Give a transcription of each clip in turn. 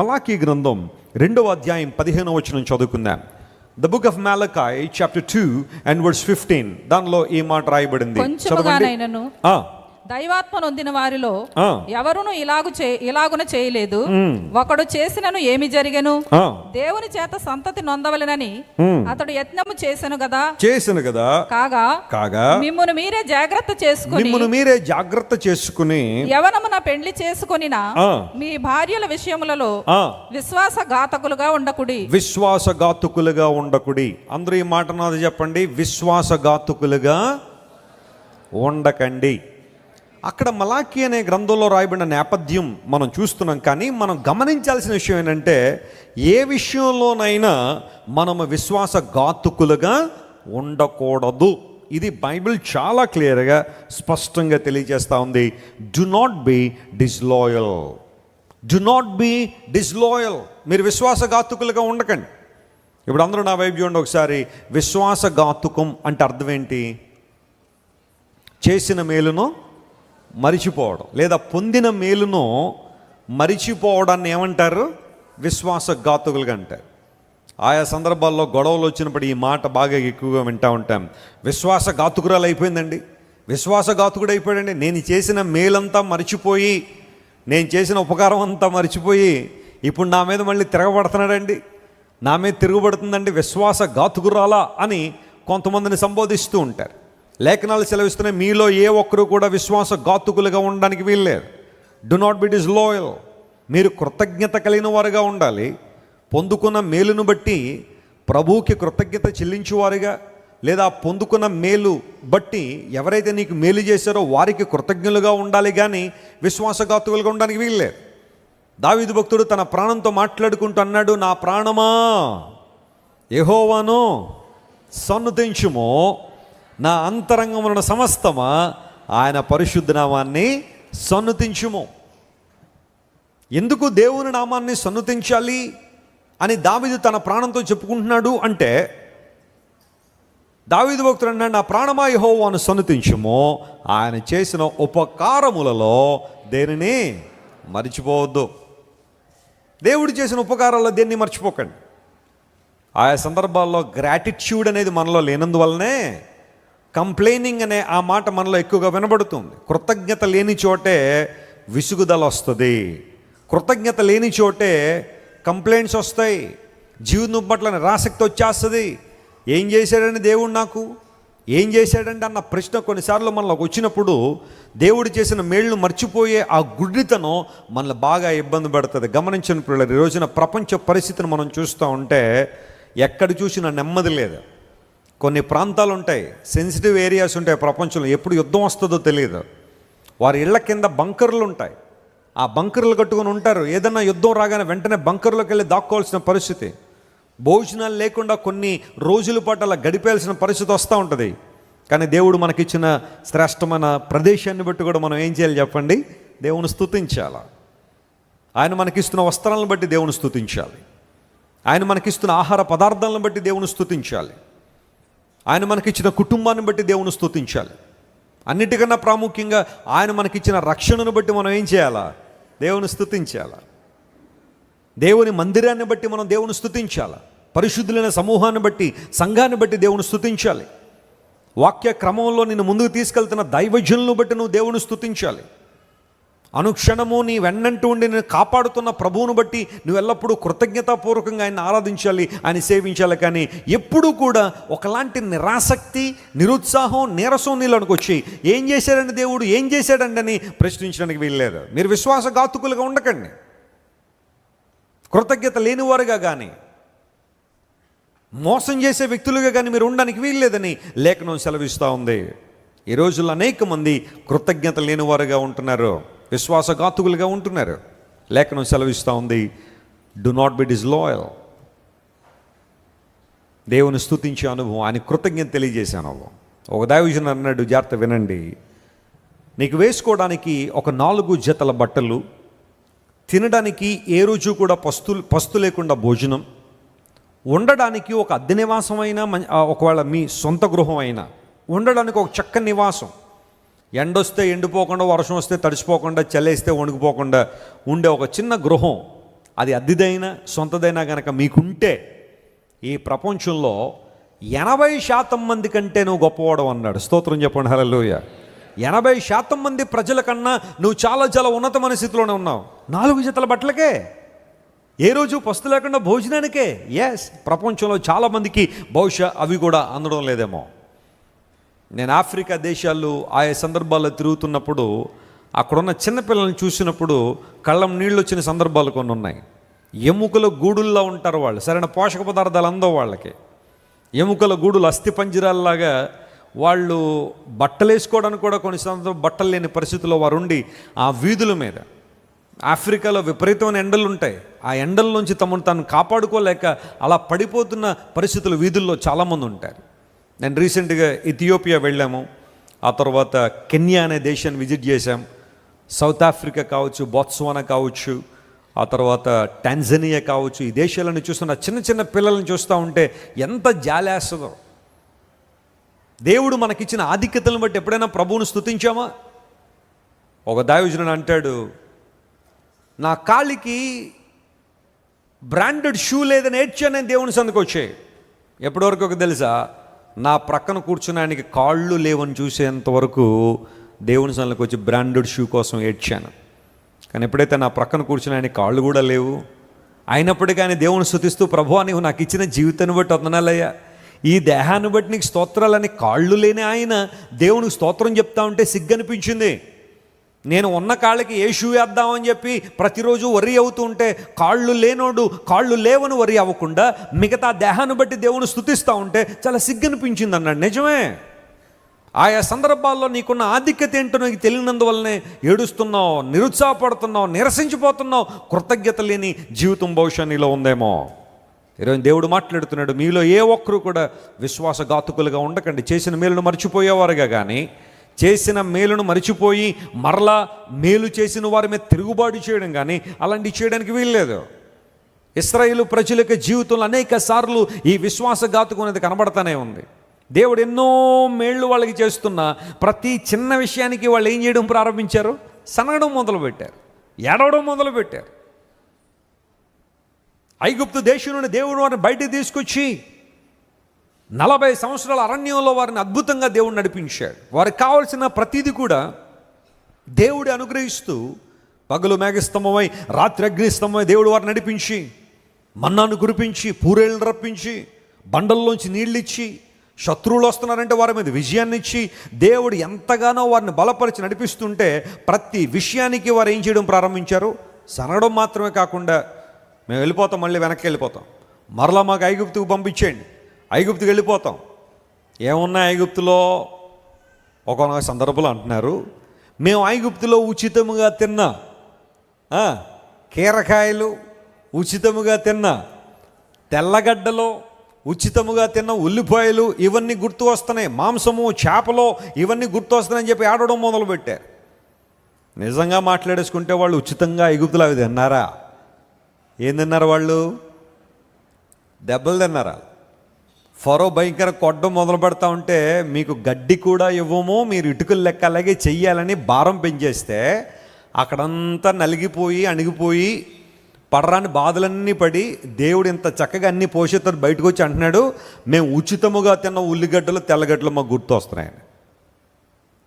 మలాకీ గ్రంథం 2వ అధ్యాయం 15వ వచనం చదువుకుందాం. The book of Malachi chapter 2 and verse 15. దానిలో ఈ మాట రాయబడింది. కొంచెముగానైనను దైవాత్మ నొందిన వారిలో ఎవరును ఇలాగున చేయలేదు. ఒకడు చేసినను ఏమి జరిగెను? దేవుని చేత సంతతి నొందవలెనని అతడు యత్నము చేసెను కదా. కాగా మిమ్మును మీరే జాగ్రత్త చేసుకుని యవనమున పెండ్లి చేసుకొనిన మీ భార్యల విషయములలో విశ్వాసఘాతకులుగా ఉండకుడి. అందరూ ఈ మాట నాది చెప్పండి, విశ్వాసఘాతకులుగా ఉండకండి. అక్కడ మలాకీ అనే గ్రంథంలో రాయబడిన నేపథ్యం మనం చూస్తున్నాం. కానీ మనం గమనించాల్సిన విషయం ఏంటంటే, ఏ విషయంలోనైనా మనము విశ్వాసఘాతుకులుగా ఉండకూడదు. ఇది బైబిల్ చాలా క్లియర్గా స్పష్టంగా తెలియజేస్తూ ఉంది. Do not be disloyal. మీరు విశ్వాసఘాతుకులుగా ఉండకండి. ఇప్పుడు అందరూ నా వైపు చూడండి ఒకసారి. విశ్వాసఘాతుకం అంటే అర్థం ఏంటి? చేసిన మేలును మరిచిపోవడం, లేదా పొందిన మేలును మరిచిపోవడాన్ని ఏమంటారు? విశ్వాసఘాతుకులుగా అంటారు. ఆయా సందర్భాల్లో గొడవలు వచ్చినప్పుడు ఈ మాట బాగా ఎక్కువగా వింటూ ఉంటాం. విశ్వాసఘాతుకురాలు అయిపోయిందండి, విశ్వాసఘాతుకుడు అయిపోయాడండి. నేను చేసిన మేలంతా మరిచిపోయి, నేను చేసిన ఉపకారం అంతా మరిచిపోయి ఇప్పుడు నా మీద మళ్ళీ తిరగబడుతున్నాడండి, నా మీద తిరుగుబడుతుందండి, విశ్వాసఘాతుకురాలా అని కొంతమందిని సంబోధిస్తూ ఉంటారు. లేఖనాలు సెలవిస్తున్నాయి, మీలో ఏ ఒక్కరు కూడా విశ్వాసఘాతుకులుగా ఉండడానికి వీల్లేదు. Do not be disloyal. మీరు కృతజ్ఞత కలిగిన వారుగా ఉండాలి. పొందుకున్న మేలును బట్టి ప్రభువుకి కృతజ్ఞత చెల్లించువారుగా, లేదా పొందుకున్న మేలు బట్టి ఎవరైతే నీకు మేలు చేశారో వారికి కృతజ్ఞులుగా ఉండాలి. కానీ విశ్వాసఘాతుకులుగా ఉండడానికి వీల్లేదు. దావీదు భక్తుడు తన ప్రాణంతో మాట్లాడుకుంటూ అన్నాడు, నా ప్రాణమా యెహోవాను సన్నుతించుము, నా అంతరంగమున సమస్తమా ఆయన పరిశుద్ధ నామాన్ని సన్నుతించుము. ఎందుకు దేవుని నామాన్ని సన్నుతించాలి అని దావీదు తన ప్రాణంతో చెప్పుకుంటున్నాడు అంటే, దావీదు భక్తుడు అన్నాడు, నా ప్రాణమా యెహోవాను సన్నుతించుము, ఆయన చేసిన ఉపకారములలో దేనిని మర్చిపోవద్దు. దేవుడు చేసిన ఉపకారాల్లో దేన్ని మర్చిపోకండి. ఆయా సందర్భాల్లో గ్రాటిట్యూడ్ అనేది మనలో లేనందువల్లనే కంప్లైనింగ్ అనే ఆ మాట మనలో ఎక్కువగా వినబడుతుంది. కృతజ్ఞత లేని చోటే విసుగుదల వస్తుంది, కృతజ్ఞత లేని చోటే కంప్లైంట్స్ వస్తాయి, జీవితం పట్ల నిరాసక్తి వచ్చేస్తుంది. ఏం చేశాడండి దేవుడు, నాకు ఏం చేశాడండి అన్న ప్రశ్న కొన్నిసార్లు మనలోకి వచ్చినప్పుడు దేవుడు చేసిన మేళ్లను మర్చిపోయే ఆ గుడ్డితనం మనల్ని బాగా ఇబ్బంది పెడుతుంది. గమనించిన పిల్లలు, ఈ రోజున ప్రపంచ పరిస్థితిని మనం చూస్తూ ఉంటే ఎక్కడ చూసినా నెమ్మది లేదు. కొన్ని ప్రాంతాలు ఉంటాయి, సెన్సిటివ్ ఏరియాస్ ఉంటాయి ప్రపంచంలో, ఎప్పుడు యుద్ధం వస్తుందో తెలియదు. వారి ఇళ్ల కింద బంకర్లు ఉంటాయి, ఆ బంకర్లు కట్టుకొని ఉంటారు. ఏదన్నా యుద్ధం రాగానే వెంటనే బంకర్లోకి వెళ్ళి దాక్కోవాల్సిన పరిస్థితి, భోజనాలు లేకుండా కొన్ని రోజుల పాటు అలా గడిపేయాల్సిన పరిస్థితి వస్తూ ఉంటుంది. కానీ దేవుడు మనకిచ్చిన శ్రేష్టమైన ప్రదేశాన్ని బట్టి కూడా మనం ఏం చేయాలి చెప్పండి? దేవుని స్తుతించాలి. ఆయన మనకిస్తున్న వస్త్రాలను బట్టి దేవుని స్తుతించాలి. ఆయన మనకిస్తున్న ఆహార పదార్థాలను బట్టి దేవుని స్తుతించాలి. ఆయన మనకిచ్చిన కుటుంబాన్ని బట్టి దేవుని స్తుతించాలి. అన్నిటికన్నా ప్రాముఖ్యంగా ఆయన మనకిచ్చిన రక్షణను బట్టి మనం ఏం చేయాలా? దేవుని స్తుతించాలి. దేవుని మందిరాన్ని బట్టి మనం దేవుని స్తుతించాలి. పరిశుద్ధులైన సమూహాన్ని బట్టి, సంఘాన్ని బట్టి దేవుని స్తుతించాలి. వాక్య క్రమంలో నిన్ను ముందుకు తీసుకెళ్తున్న దైవజనులను బట్టి నువ్వు దేవుని స్తుతించాలి. అనుక్షణము నీ వెన్నంటూ ఉండి నేను కాపాడుతున్న ప్రభువును బట్టి నువ్వు ఎల్లప్పుడూ కృతజ్ఞతాపూర్వకంగా ఆయన ఆరాధించాలి, ఆయన సేవించాలి. కానీ ఎప్పుడూ కూడా ఒకలాంటి నిరాసక్తి, నిరుత్సాహం, నీరసం నీళ్ళకి వచ్చి ఏం చేశాడండి దేవుడు, ఏం చేశాడండి అని ప్రశ్నించడానికి వీల్లేదు. మీరు విశ్వాసఘాతుకులుగా ఉండకండి, కృతజ్ఞత లేనివారుగా కానీ, మోసం చేసే వ్యక్తులుగా కానీ మీరు ఉండడానికి వీల్లేదని లేఖనం సెలవిస్తూ ఉంది. ఈ రోజుల్లో అనేక మంది కృతజ్ఞత లేనివారుగా ఉంటున్నారు, విశ్వాసఘాతుకులుగా ఉంటున్నారు. లేఖనం సెలవిస్తూ ఉంది, డు నాట్ బి డిస్లాయల్. దేవుని స్తుతించే అనుభవం, ఆయన కృతజ్ఞత తెలియజేసే అనుభవం. ఒక దైవజనుడు అన్నాడు, జాగ్రత్త వినండి, నీకు వేసుకోవడానికి ఒక 4 జతల బట్టలు, తినడానికి ఏ రోజు కూడా పస్తు లేకుండా భోజనం, ఉండడానికి ఒక అద్దె నివాసం అయినా, ఒకవేళ మీ సొంత గృహం అయినా ఉండడానికి ఒక చక్కని నివాసం, ఎండొస్తే ఎండిపోకుండా, వర్షం వస్తే తడిసిపోకుండా, చలేస్తే వణుకుపోకుండా ఉండే ఒక చిన్న గృహం, అది అద్దెదైనా సొంతదైనా కనుక మీకుంటే ఈ ప్రపంచంలో 80% మంది కంటే నువ్వు గొప్పవాడు అన్నాడు. స్తోత్రం చెప్పండి, హల్లెలూయా. 80% మంది ప్రజల కన్నా నువ్వు చాలా చాలా ఉన్నతమైన స్థితిలోనే ఉన్నావు. 4 జతల బట్టలకే, ఏ రోజు పస్తు లేకుండా భోజనానికే. ఎస్, ప్రపంచంలో చాలామందికి బహుశా అవి కూడా అందడం లేదేమో. నేను ఆఫ్రికా దేశాలు ఆయా సందర్భాల్లో తిరుగుతున్నప్పుడు అక్కడున్న చిన్నపిల్లల్ని చూసినప్పుడు కళ్ళం నీళ్ళు వచ్చిన సందర్భాలు కొన్ని ఉన్నాయి. ఎముకల గూడుల్లో ఉంటారు వాళ్ళు, సరైన పోషక పదార్థాలు అందవు వాళ్ళకి. ఎముకల గూడులు అస్థిపంజరాల్లాగా వాళ్ళు బట్టలు వేసుకోవడానికి కూడా కొన్ని సందర్భాలు బట్టలు లేని పరిస్థితుల్లో వారు ఉండి ఆ వీధుల మీద, ఆఫ్రికాలో విపరీతమైన ఎండలు ఉంటాయి, ఆ ఎండల నుంచి తమను తాను కాపాడుకోలేక అలా పడిపోతున్న పరిస్థితులు వీధుల్లో చాలామంది ఉంటారు. నేను రీసెంట్గా ఇథియోపియా వెళ్ళాము, ఆ తర్వాత కెన్యా అనే దేశాన్ని విజిట్ చేశాం, సౌత్ ఆఫ్రికా కావచ్చు, బొత్స్వానా కావచ్చు, ఆ తర్వాత టాంజానియా కావచ్చు. ఈ దేశాలను చూస్తున్న చిన్న చిన్న పిల్లలను చూస్తూ ఉంటే ఎంత జాలేస్తుందో. దేవుడు మనకిచ్చిన ఆధిక్యతలను బట్టి ఎప్పుడైనా ప్రభువును స్తుతించామా? ఒక దైవజనుడు అంటాడు, నా కాళ్ళకి బ్రాండెడ్ షూ లేదని ఏడ్చాను నేను దేవుని సందుకు వచ్చాయి. ఎప్పటివరకు ఒక తెలుసా, నా ప్రక్కన కూర్చుని ఆయనకి కాళ్ళు లేవని చూసేంతవరకు దేవుని సందుకు వచ్చి బ్రాండెడ్ షూ కోసం ఏడ్చాను. కానీ ఎప్పుడైతే నా ప్రక్కన కూర్చుని ఆయన కాళ్ళు కూడా లేవు, అయినప్పటికీ ఆయన దేవుని స్తుతిస్తూ, ప్రభువా నీవు నాకు ఇచ్చిన జీవితాన్ని బట్టి వందనాలయ్యా, ఈ దేహాన్ని బట్టి నీకు స్తోత్రాలని కాళ్ళు లేని ఆయన దేవునికి స్తోత్రం చెప్తా ఉంటే సిగ్గనిపించింది. నేను ఉన్న కాళ్ళకి ఏ షూ వేద్దామని చెప్పి ప్రతిరోజు వరి అవుతూ ఉంటే కాళ్ళు లేనోడు కాళ్ళు లేవని వరి అవ్వకుండా మిగతా దేహాన్ని బట్టి దేవుని స్తుతిస్తూ ఉంటే చాలా సిగ్గనిపించింది అన్నాడు. నిజమే, ఆయా సందర్భాల్లో నీకున్న ఆధిక్యత ఏంటో నీకు తెలియనందువల్లనే ఏడుస్తున్నావు, నిరుత్సాహపడుతున్నావు, నిరసించిపోతున్నావు. కృతజ్ఞత లేని జీవితం బహుశా నీలో ఉందేమో. ఈరోజు దేవుడు మాట్లాడుతున్నాడు, మీలో ఏ ఒక్కరు కూడా విశ్వాసఘాతుకులుగా ఉండకండి. చేసిన మేలును మర్చిపోయేవారుగా కానీ, చేసిన మేలును మరిచిపోయి మరలా మేలు చేసిన వారి మీద తిరుగుబాటు చేయడం కానీ అలాంటివి చేయడానికి వీల్లేదు. ఇశ్రాయేలు ప్రజల యొక్క జీవితంలో అనేక సార్లు ఈ విశ్వాసఘాతుకం అనేది కనబడతానే ఉంది. దేవుడు ఎన్నో మేళ్ళు వాళ్ళకి చేస్తున్నా ప్రతి చిన్న విషయానికి వాళ్ళు ఏం చేయడం ప్రారంభించారు? సనగడం మొదలుపెట్టారు, ఏడవడం మొదలుపెట్టారు. ఐగుప్తు దేశం నుండి దేవుడు వారిని బయటికి తీసుకొచ్చి 40 సంవత్సరాల అరణ్యంలో వారిని అద్భుతంగా దేవుడు నడిపించాడు. వారికి కావాల్సిన ప్రతిదీ కూడా దేవుడు అనుగ్రహిస్తూ, పగలు మేఘస్తంభమై రాత్రి అగ్నిస్తంభమై దేవుడు వారిని నడిపించి, మన్నాను కురిపించి, పూరేళ్ళను రప్పించి, బండల్లోంచి నీళ్ళు ఇచ్చి, శత్రువులు వస్తున్నారంటే వారి మీద విజయాన్ని ఇచ్చి, దేవుడు ఎంతగానో వారిని బలపరిచి నడిపిస్తుంటే ప్రతి విషయానికి వారు ఏం చేయడం ప్రారంభించారు? సనగడం మాత్రమే కాకుండా, మేము వెళ్ళిపోతాం, మళ్ళీ వెనక్కి వెళ్ళిపోతాం, మరలా మాకు ఐగుప్తుకు పంపించేయండి, ఐగుప్తుకి వెళ్ళిపోతాం. ఏమున్నా ఐగుప్తులో ఒక సందర్భంలో అంటున్నారు, మేము ఐగుప్తులో ఉచితముగా తిన్నా కీరకాయలు, ఉచితముగా తిన్నా తెల్లగడ్డలో, ఉచితముగా తిన్న ఉల్లిపాయలు, ఇవన్నీ గుర్తు వస్తున్నాయి, మాంసము, చేపలో ఇవన్నీ గుర్తు వస్తున్నాయని చెప్పి ఆడడం మొదలుపెట్టారు. నిజంగా మాట్లాడేసుకుంటే వాళ్ళు ఉచితంగా ఐగుప్తులు అవి తిన్నారా? ఏం తిన్నారు వాళ్ళు? దెబ్బలు తిన్నారా? ఫరో భయంకర కొట్టడం మొదలు పెడతా ఉంటే మీకు గడ్డి కూడా ఇవ్వము, మీరు ఇటుకలు లెక్క అలాగే చెయ్యాలని భారం పెంచేస్తే అక్కడంతా నలిగిపోయి అణిగిపోయి పడరాని బాధలన్నీ పడి దేవుడు ఇంత చక్కగా అన్ని పోషితాలు బయటకు వచ్చి అంటున్నాడు, మేము ఉచితముగా తిన్న ఉల్లిగడ్డలు తెల్లగడ్డలు మాకు గుర్తు వస్తున్నాయని.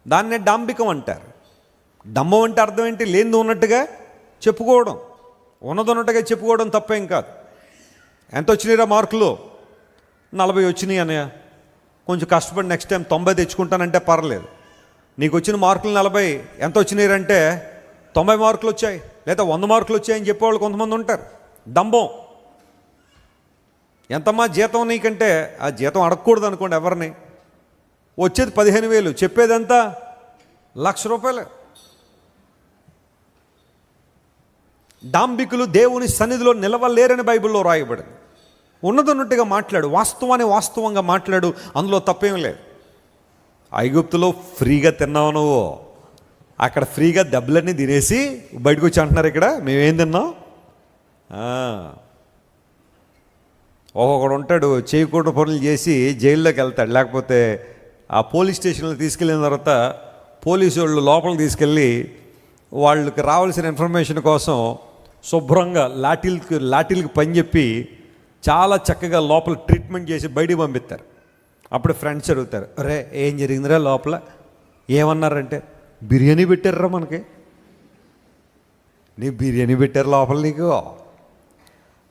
దాన్నే డాంబికం అంటారు. డంబం అంటే అర్థం ఏంటి? లేనిది ఉన్నట్టుగా చెప్పుకోవడం, ఉన్నది ఉన్నట్టుగా చెప్పుకోవడం తప్పేం కాదు. ఎంత వచ్చినాయిరా మార్కులు? 40 వచ్చినాయి అన్నయ్య, కొంచెం కష్టపడి నెక్స్ట్ టైం 90 తెచ్చుకుంటానంటే పర్లేదు. నీకు వచ్చిన మార్కులు 40, ఎంత వచ్చినాయంటే 90 మార్కులు వచ్చాయి లేదా 100 మార్కులు వచ్చాయని చెప్పేవాళ్ళు కొంతమంది ఉంటారు. డంబం. ఎంతమ్మా జీతం నీకంటే ఆ జీతం అడగకూడదు అనుకోండి ఎవరిని. వచ్చేది 15,000, చెప్పేదంతా ₹1,00,000. డాంబికులు దేవుని సన్నిధిలో నిలవలేరని బైబిల్లో రాయబడింది. ఉన్నదన్నట్టుగా మాట్లాడు, వాస్తవాన్ని వాస్తవంగా మాట్లాడు, అందులో తప్పేం లేదు. ఐగుప్తులో ఫ్రీగా తిన్నావు నువ్వు, అక్కడ ఫ్రీగా దెబ్బలన్నీ తినేసి బయటకు వచ్చి అంటున్నారు ఇక్కడ మేమేం తిన్నాం. ఒక్కొక్కడు ఉంటాడు చేయకూడని పనులు చేసి జైల్లోకి వెళ్తాడు, లేకపోతే ఆ పోలీస్ స్టేషన్లో తీసుకెళ్ళిన తర్వాత పోలీసు వాళ్ళు లోపలికి తీసుకెళ్ళి వాళ్ళకి రావాల్సిన ఇన్ఫర్మేషన్ కోసం శుభ్రంగా లాటిల్కి పని చెప్పి చాలా చక్కగా లోపల ట్రీట్మెంట్ చేసి బయటికి పంపిస్తారు. అప్పుడు ఫ్రెండ్స్ అడుగుతారు, అరే ఏం జరిగిందిరా లోపల? ఏమన్నారంటే, బిర్యానీ పెట్టారురా మనకి. నీ బిర్యానీ పెట్టారు లోపల, నీకు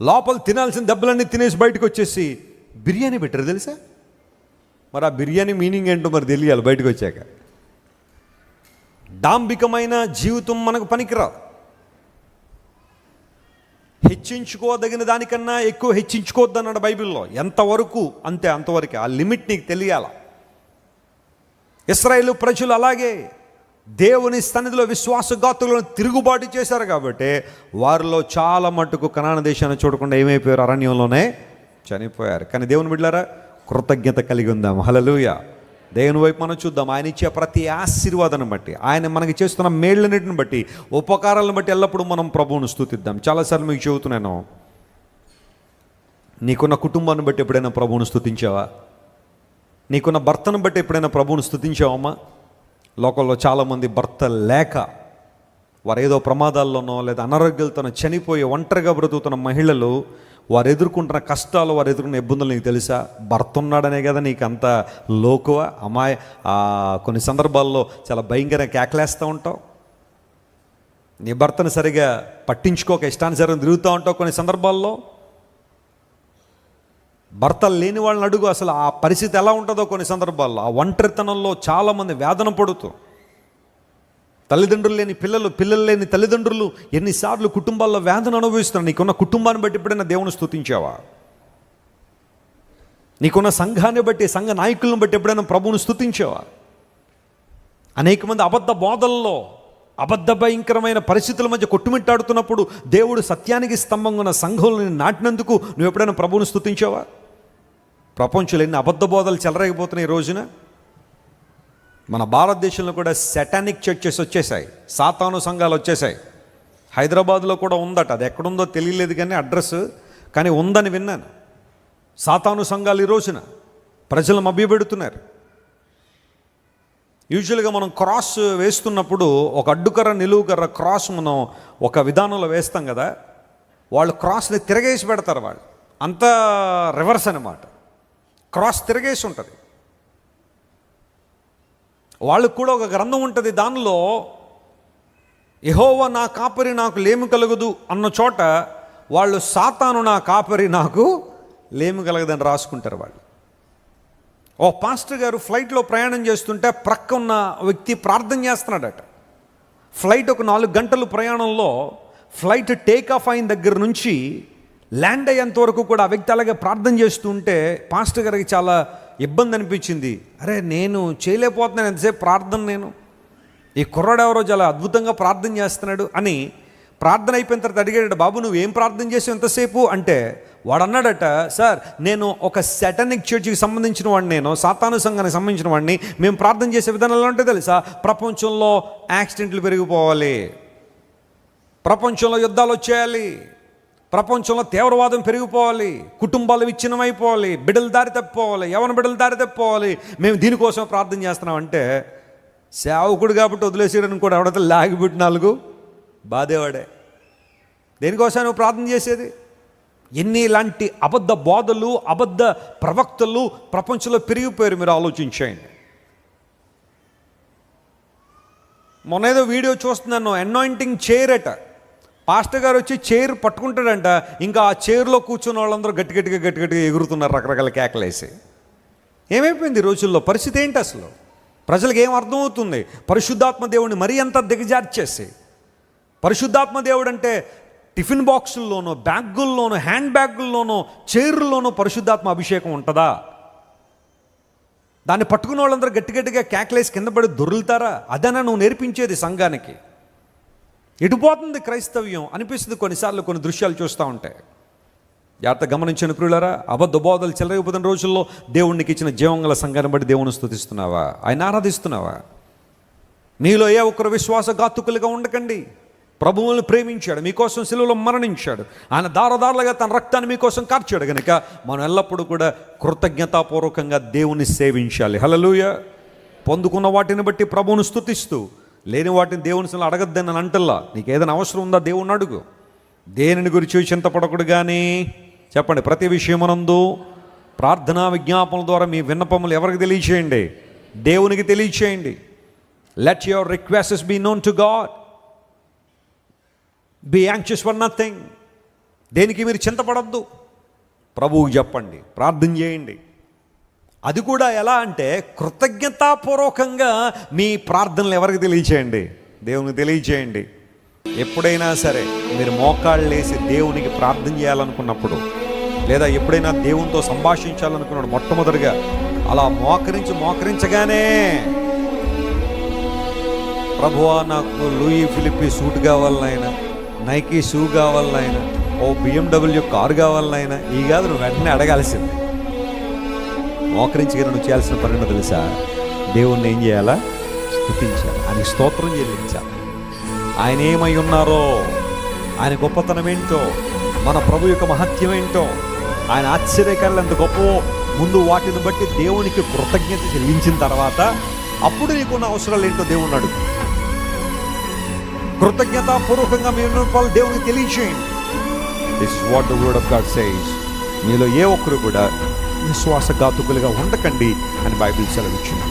లోపల తినాల్సిన దెబ్బలన్నీ తినేసి బయటకు వచ్చేసి బిర్యానీ పెట్టారు తెలుసా? మరి ఆ బిర్యానీ మీనింగ్ ఏంటో మరి తెలియాలి బయటకు వచ్చాక. డాంబికమైన జీవితం మనకు పనికిరాదు. హెచ్చించుకోదగిన దానికన్నా ఎక్కువ హెచ్చించుకోవద్దు అన్నాడు బైబిల్లో. ఎంతవరకు అంతే, అంతవరకు. ఆ లిమిట్ నీకు తెలియాల. ఇశ్రాయేలు ప్రజలు అలాగే దేవుని సన్నిధిలో విశ్వాసఘాతులను తిరుగుబాటు చేశారు కాబట్టి వారిలో చాలా మట్టుకు కనాన దేశాన్ని చూడకుండా ఏమైపోయారు? అరణ్యంలోనే చనిపోయారు. కానీ దేవుని బిడ్డలారా, కృతజ్ఞత కలిగి ఉందాం. హల్లెలూయా. దేవుని వైపు మనం చూద్దాం. ఆయన ఇచ్చే ప్రతి ఆశీర్వాదాన్ని బట్టి, ఆయన మనకి చేస్తున్న మేళ్ళన్నిటిని బట్టి, ఉపకారాలను బట్టి ఎల్లప్పుడూ మనం ప్రభువును స్తుతిద్దాం. చాలాసార్లు మీకు చెబుతున్నాను, నీకున్న కుటుంబాన్ని బట్టి ఎప్పుడైనా ప్రభువును స్తుతించావా? నీకున్న భర్తను బట్టి ఎప్పుడైనా ప్రభువును స్తుతించావమ్మా? లోకంలో చాలామంది భర్త లేక వారు ఏదో ప్రమాదాల్లోనో లేదా అనారోగ్యాలతోనో చనిపోయి ఒంటరిగా బ్రతుకుతున్న మహిళలు, వారు ఎదుర్కొంటున్న కష్టాలు, వారు ఎదుర్కొన్న ఇబ్బందులు నీకు తెలుసా? భర్త ఉన్నాడనే కదా నీకు అంత లోకువ. కొన్ని సందర్భాల్లో చాలా భయంకరంగా కేకలేస్తూ ఉంటావు. నీ భర్తను సరిగా పట్టించుకోక ఇష్టానుసారం తిరుగుతూ ఉంటావు. కొన్ని సందర్భాల్లో భర్త లేని వాళ్ళని అడుగు, అసలు ఆ పరిస్థితి ఎలా ఉంటుందో. కొన్ని సందర్భాల్లో ఆ ఒంటరితనంలో చాలామంది వేదన పడుతూ, తల్లిదండ్రులు లేని పిల్లలు, పిల్లలు లేని తల్లిదండ్రులు ఎన్నిసార్లు కుటుంబాల్లో వేదన అనుభవిస్తున్నారు. నీకున్న కుటుంబాన్ని బట్టి ఎప్పుడైనా దేవుని స్తుతించావా? నీకున్న సంఘాన్ని బట్టి, సంఘ నాయకులను బట్టి ఎప్పుడైనా ప్రభువును స్తుతించావా? అనేక మంది అబద్ధ బోధల్లో, అబద్ధ భయంకరమైన పరిస్థితుల మధ్య కొట్టుమిట్టాడుతున్నప్పుడు దేవుడు సత్యానికి స్తంభంగా ఉన్న సంఘంలో నాటినందుకు నువ్వు ఎప్పుడైనా ప్రభువును స్తుతించావా? ప్రపంచంలో ఎన్ని అబద్ధ బోధలు చెలరేగిపోతున్నాయి ఈ రోజున. మన భారతదేశంలో కూడా సెటానిక్ చర్చెస్ వచ్చేసాయి, సాతాను సంఘాలు వచ్చేసాయి. హైదరాబాద్లో కూడా ఉందట, అది ఎక్కడుందో తెలియలేదు కానీ అడ్రస్, కానీ ఉందని విన్నాను. సాతాను సంఘాలు ఈ రోజున ప్రజలు మభ్యపెడుతున్నారు. యూజువల్గా మనం క్రాస్ వేస్తున్నప్పుడు ఒక అడ్డుకర్ర, నిలువుకర్ర క్రాస్ మనం ఒక విధానంలో వేస్తాం కదా, వాళ్ళు క్రాస్ని తిరగేసి పెడతారు. వాళ్ళు అంతా రివర్స్ అన్నమాట. క్రాస్ తిరగేసి ఉంటుంది. వాళ్ళకు కూడా ఒక గ్రంథం ఉంటుంది, దానిలో యెహోవా నా కాపరి నాకు లేమి కలగదు అన్న చోట వాళ్ళు సాతాను నా కాపరి నాకు లేమి కలగదని రాసుకుంటారు వాళ్ళు. ఓ పాస్టర్ గారు ఫ్లైట్లో ప్రయాణం చేస్తుంటే ప్రక్క ఉన్న వ్యక్తి ప్రార్థన చేస్తున్నాడట. ఫ్లైట్ ఒక 4 గంటలు ప్రయాణంలో, ఫ్లైట్ టేక్ ఆఫ్ అయిన దగ్గర నుంచి ల్యాండ్ అయ్యేంత వరకు కూడా ఆ వ్యక్తి అలాగే ప్రార్థన చేస్తూ ఉంటే పాస్టర్ గారికి చాలా ఇబ్బంది అనిపించింది. అరే నేను చేయలేకపోతున్నాను ఎంతసేపు ప్రార్థన, నేను ఈ కుర్రాడు ఎవరో చాలా అద్భుతంగా ప్రార్థన చేస్తున్నాడు అని ప్రార్థన అయిపోయిన తర్వాత అడిగాడు, బాబు నువ్వు ఏం ప్రార్థన చేసావు ఎంతసేపు అంటే, వాడు అన్నాడట, సార్ నేను ఒక సెటానిక్ చర్చికి సంబంధించిన వాడిని, నేను సాతాను సంఘానికి సంబంధించిన వాడిని. మేము ప్రార్థన చేసే విధానం ఎలా ఉంటే తెలుసా? ప్రపంచంలో యాక్సిడెంట్లు పెరిగిపోవాలి, ప్రపంచంలో యుద్ధాలు వచ్చేయాలి, ప్రపంచంలో తీవ్రవాదం పెరిగిపోవాలి, కుటుంబాలు విచ్ఛిన్నమైపోవాలి, బిడ్డలు దారి తప్పిపోవాలి, యవన బిడ్డలు దారి తప్పిపోవాలి, మేము దీనికోసం ప్రార్థన చేస్తున్నామంటే, సేవకుడు కాబట్టి వదిలేసేయడానికి కూడా ఎవడైతే లాగిపెట్టి 4 బాధేవాడే. దేనికోసం నువ్వు ప్రార్థన చేసేది? ఎన్ని ఇలాంటి అబద్ధ బోధలు, అబద్ధ ప్రవక్తలు ప్రపంచంలో పెరిగిపోయారు, మీరు ఆలోచించేయండి. మొన్న ఏదో వీడియో చూస్తున్నాను, అనాయింటింగ్ చైర్ అట. పాస్టర్ గారు వచ్చి చైర్ పట్టుకుంటాడంట, ఇంకా ఆ చైర్లో కూర్చున్న వాళ్ళందరూ గట్టిగట్టిగా ఎగురుతున్నారు, రకరకాల కేకలేసి. ఏమైపోయింది ఈ రోజుల్లో? పరిస్థితి ఏంటి అసలు? ప్రజలకు ఏం అర్థమవుతుంది? పరిశుద్ధాత్మ దేవుడిని మరీ అంత దిగజార్చేసి, పరిశుద్ధాత్మ దేవుడు అంటే టిఫిన్ బాక్సుల్లోనో, బ్యాగుల్లోనో, హ్యాండ్ బ్యాగుల్లోనో, చైర్లోనో పరిశుద్ధాత్మ అభిషేకం ఉంటుందా? దాన్ని పట్టుకున్న వాళ్ళందరూ గట్టిగట్టిగా కేకలేసి కింద పడి దొరులుతారా? అదనా నువ్వు నేర్పించేది సంఘానికి? ఎటుపోతుంది క్రైస్తవ్యం అనిపిస్తుంది కొన్నిసార్లు కొన్ని దృశ్యాలు చూస్తూ ఉంటాయి. జాగ్రత్త గమనించిన ప్రియులారా, అబద్ధ బోధలు చెలరైపోతున్న రోజుల్లో దేవునికి ఇచ్చిన జీవంగల సంఘాన్ని బట్టి దేవుని స్తుతిస్తున్నావా? ఆయన ఆరాధిస్తున్నావా? మీలో ఏ ఒక్కరు విశ్వాసఘాతుకులుగా ఉండకండి. ప్రభువులను ప్రేమించాడు, మీకోసం సిలువలో మరణించాడు, ఆయన దారదారులుగా తన రక్తాన్ని మీకోసం కార్చాడు. కనుక మనం ఎల్లప్పుడూ కూడా కృతజ్ఞతాపూర్వకంగా దేవుని సేవించాలి. హల్లెలూయా. పొందుకున్న వాటిని బట్టి ప్రభువును స్తుతిస్తూ, లేని వాటిని దేవుని అడగద్దని అని అంటల్లా. నీకు ఏదైనా అవసరం ఉందా దేవుని అడుగు. దేనిని గురించి చింతపడకుడు కానీ చెప్పండి, ప్రతి విషయమునందు ప్రార్థనా విజ్ఞాపనల ద్వారా మీ విన్నపములు ఎవరికి తెలియచేయండి? దేవునికి తెలియచేయండి. Let your requests be known to God. Be anxious for nothing. దేనికి మీరు చింతపడద్దు, ప్రభువుకి చెప్పండి, ప్రార్థన చేయండి. అది కూడా ఎలా అంటే కృతజ్ఞతాపూర్వకంగా మీ ప్రార్థనలు ఎవరికి తెలియచేయండి? దేవునికి తెలియచేయండి. ఎప్పుడైనా సరే మీరు మోకాళ్ళు వేసి దేవునికి ప్రార్థన చేయాలనుకున్నప్పుడు, లేదా ఎప్పుడైనా దేవునితో సంభాషించాలనుకున్నాడు, మొట్టమొదటిగా అలా మోకరించగానే ప్రభువా నాకు లూయి ఫిలిప్పి సూట్ కావాలనైనా, నైకీ షూ కావాలనైనా, ఓ BMW కారు కావాలనైనా, ఈ కాదు నువ్వు వెంటనే అడగాల్సింది. మోకరించగా నువ్వు చేయాల్సిన పని తెలుసా? దేవుణ్ణి ఏం చేయాలా? స్తుతించాలి, ఆయన స్తోత్రం చెల్లించాలి. ఆయన ఏమై ఉన్నారో, ఆయన గొప్పతనం ఏంటో, మన ప్రభు యొక్క మహత్యం ఏంటో, ఆయన ఆశ్చర్యకారులు ఎంత గొప్పవో, ముందు వాటిని బట్టి దేవునికి కృతజ్ఞత చెల్లించిన తర్వాత అప్పుడు నీకున్న అవసరాలు ఏంటో దేవుణ్ణి అడుగు. కృతజ్ఞతాపూర్వకంగా మీ విన్నపాలు దేవునికి తెలియచేయండి. This is what the word of God says. మీలో ఏ ఒక్కరు కూడా విశ్వాసఘాతుకులుగా ఉండకండి అని బైబిల్ సెలవిచ్చింది.